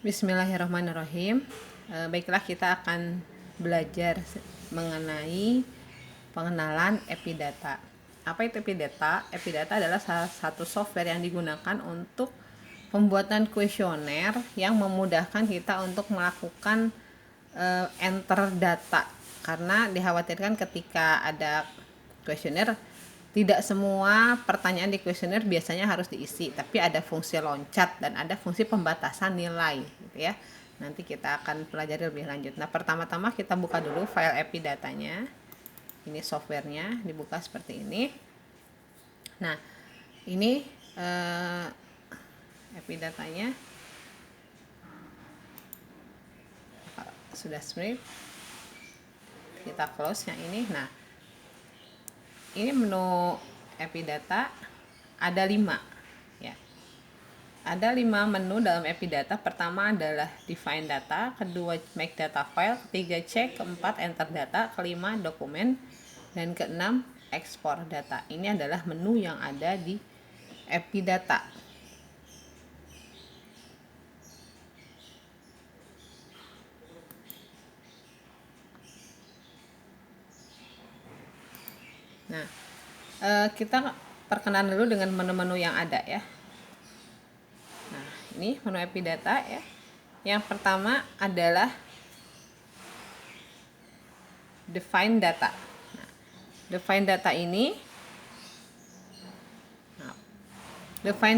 Bismillahirrahmanirrahim. Baiklah, kita akan belajar mengenai pengenalan Epidata. Apa itu Epidata? Epidata adalah salah satu software yang digunakan untuk pembuatan kuesioner yang memudahkan kita untuk melakukan enter data, karena dikhawatirkan ketika ada kuesioner tidak semua pertanyaan di kuesioner biasanya harus diisi, tapi ada fungsi loncat dan ada fungsi pembatasan nilai, gitu ya. Nanti kita akan pelajari lebih lanjut. Nah, pertama-tama kita buka dulu file Epidatanya. Ini softwarenya, dibuka seperti ini. Nah, ini Epidatanya sudah script. Kita close yang ini. Nah, ini menu Epidata ada 5 ya. Ada 5 menu dalam Epidata. Pertama adalah define data, kedua make data file, ketiga check, keempat enter data, kelima dokumen, dan keenam export data. Ini adalah menu yang ada di Epidata. Nah, kita perkenalan dulu dengan menu-menu yang ada ya. Nah, ini menu Epidata ya. Yang pertama adalah define data. Nah, define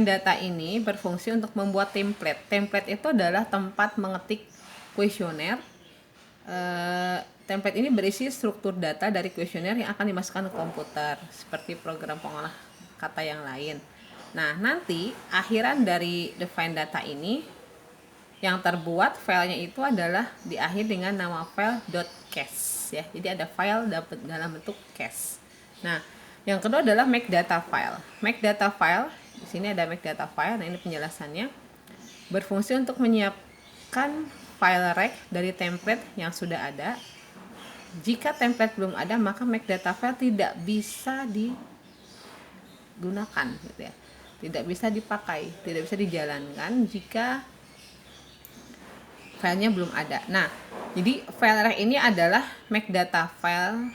data ini berfungsi untuk membuat template. Template itu adalah tempat mengetik kuesioner. Template ini berisi struktur data dari kuesioner yang akan dimasukkan ke komputer, seperti program pengolah kata yang lain. Nah, nanti akhiran dari define data ini yang terbuat filenya itu adalah diakhiri dengan nama file .cas ya. Jadi ada file dalam bentuk cas. Nah, yang kedua adalah make data file. Make data file, di sini ada make data file. Nah, ini penjelasannya. Berfungsi untuk menyiapkan file rec dari template yang sudah ada. Jika template belum ada, maka make data file tidak bisa digunakan, gitu ya. Tidak bisa dipakai, tidak bisa dijalankan jika filenya belum ada. Nah, jadi file rec ini adalah make data file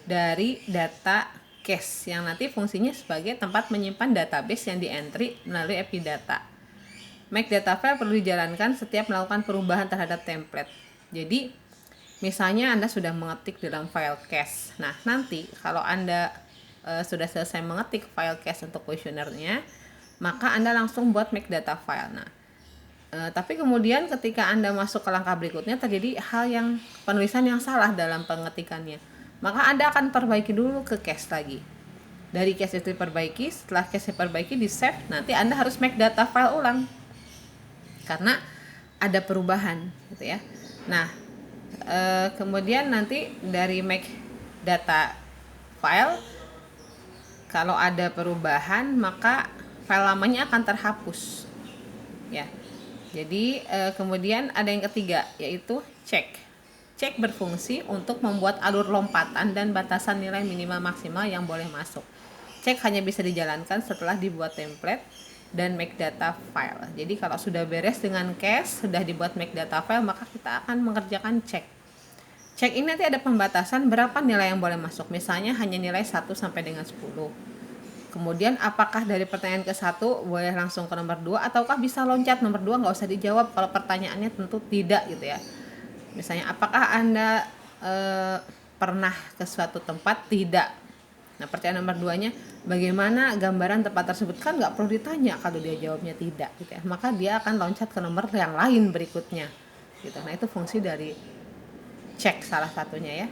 dari data cache yang nanti fungsinya sebagai tempat menyimpan database yang di-entry melalui Epidata. Make data file perlu dijalankan setiap melakukan perubahan terhadap template. Jadi, misalnya Anda sudah mengetik dalam file cache. Nah, nanti kalau Anda sudah selesai mengetik file cache untuk kuesionernya, maka Anda langsung buat make data file. Nah, tapi kemudian ketika Anda masuk ke langkah berikutnya terjadi hal yang penulisan yang salah dalam pengetikannya, maka Anda akan perbaiki dulu ke cache lagi. Dari cache itu diperbaiki, setelah cache diperbaiki di save, nanti Anda harus make data file ulang karena ada perubahan, gitu ya. Nah, kemudian nanti dari make data file, kalau ada perubahan maka file lamanya akan terhapus ya. Jadi kemudian ada yang ketiga, yaitu check. Check berfungsi untuk membuat alur lompatan dan batasan nilai minimal maksimal yang boleh masuk. Check hanya bisa dijalankan setelah dibuat template dan make data file. Jadi kalau sudah beres dengan cache, sudah dibuat make data file, maka kita akan mengerjakan check. Check ini nanti ada pembatasan berapa nilai yang boleh masuk. Misalnya hanya nilai 1 sampai dengan 10. Kemudian apakah dari pertanyaan ke 1 boleh langsung ke nomor 2, ataukah bisa loncat nomor 2 nggak usah dijawab kalau pertanyaannya tentu tidak, gitu ya. Misalnya apakah Anda pernah ke suatu tempat? Tidak. Nah, pertanyaan nomor 2-nya, bagaimana gambaran tempat tersebut? Kan nggak perlu ditanya kalau dia jawabnya tidak, gitu ya. Maka dia akan loncat ke nomor yang lain berikutnya, gitu. Nah, itu fungsi dari cek salah satunya ya.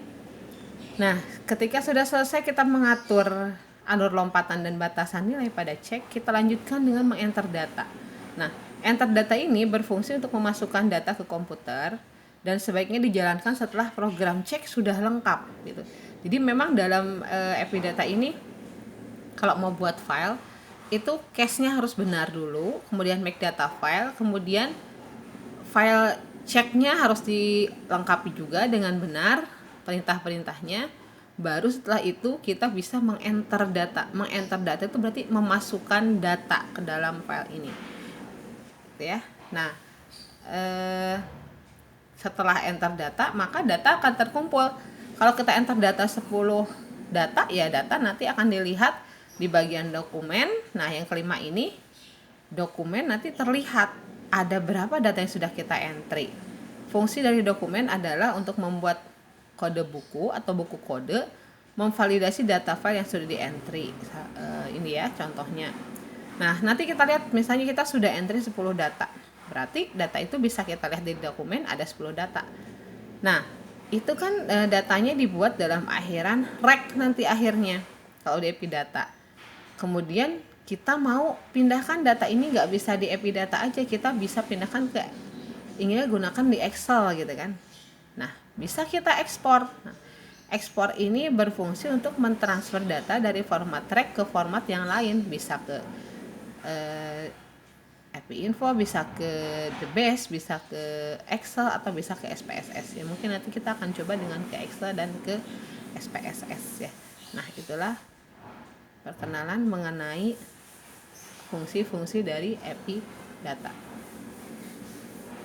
Nah, ketika sudah selesai kita mengatur alur lompatan dan batasan nilai pada cek, kita lanjutkan dengan mengenter data. Nah, enter data ini berfungsi untuk memasukkan data ke komputer dan sebaiknya dijalankan setelah program cek sudah lengkap, gitu. Jadi memang dalam Epidata ini kalau mau buat file itu cache-nya harus benar dulu, kemudian make data file, kemudian file check-nya harus dilengkapi juga dengan benar perintah-perintahnya. Baru setelah itu kita bisa mengenter data. Mengenter data itu berarti memasukkan data ke dalam file ini, gitu ya. Nah, eh, setelah enter data, maka data akan terkumpul. Kalau kita enter data 10 data, ya data nanti akan dilihat di bagian dokumen. Nah, yang kelima ini, dokumen nanti terlihat ada berapa data yang sudah kita entry. Fungsi dari dokumen adalah untuk membuat kode buku atau buku kode, memvalidasi data file yang sudah di entry. Ini ya contohnya. Nah, nanti kita lihat misalnya kita sudah entry 10 data. Berarti data itu bisa kita lihat di dokumen ada 10 data. Nah, itu kan datanya dibuat dalam akhiran rek nanti akhirnya kalau di Epidata. Kemudian kita mau pindahkan data ini nggak bisa di Epidata aja, kita bisa pindahkan ke inginnya gunakan di Excel gitu kan. Nah, bisa kita ekspor. Nah, ekspor ini berfungsi untuk mentransfer data dari format rek ke format yang lain, bisa ke API Info, bisa ke The Base, bisa ke Excel, atau bisa ke SPSS ya. Mungkin nanti kita akan coba dengan ke Excel dan ke SPSS ya. Nah, itulah perkenalan mengenai fungsi-fungsi dari API Data.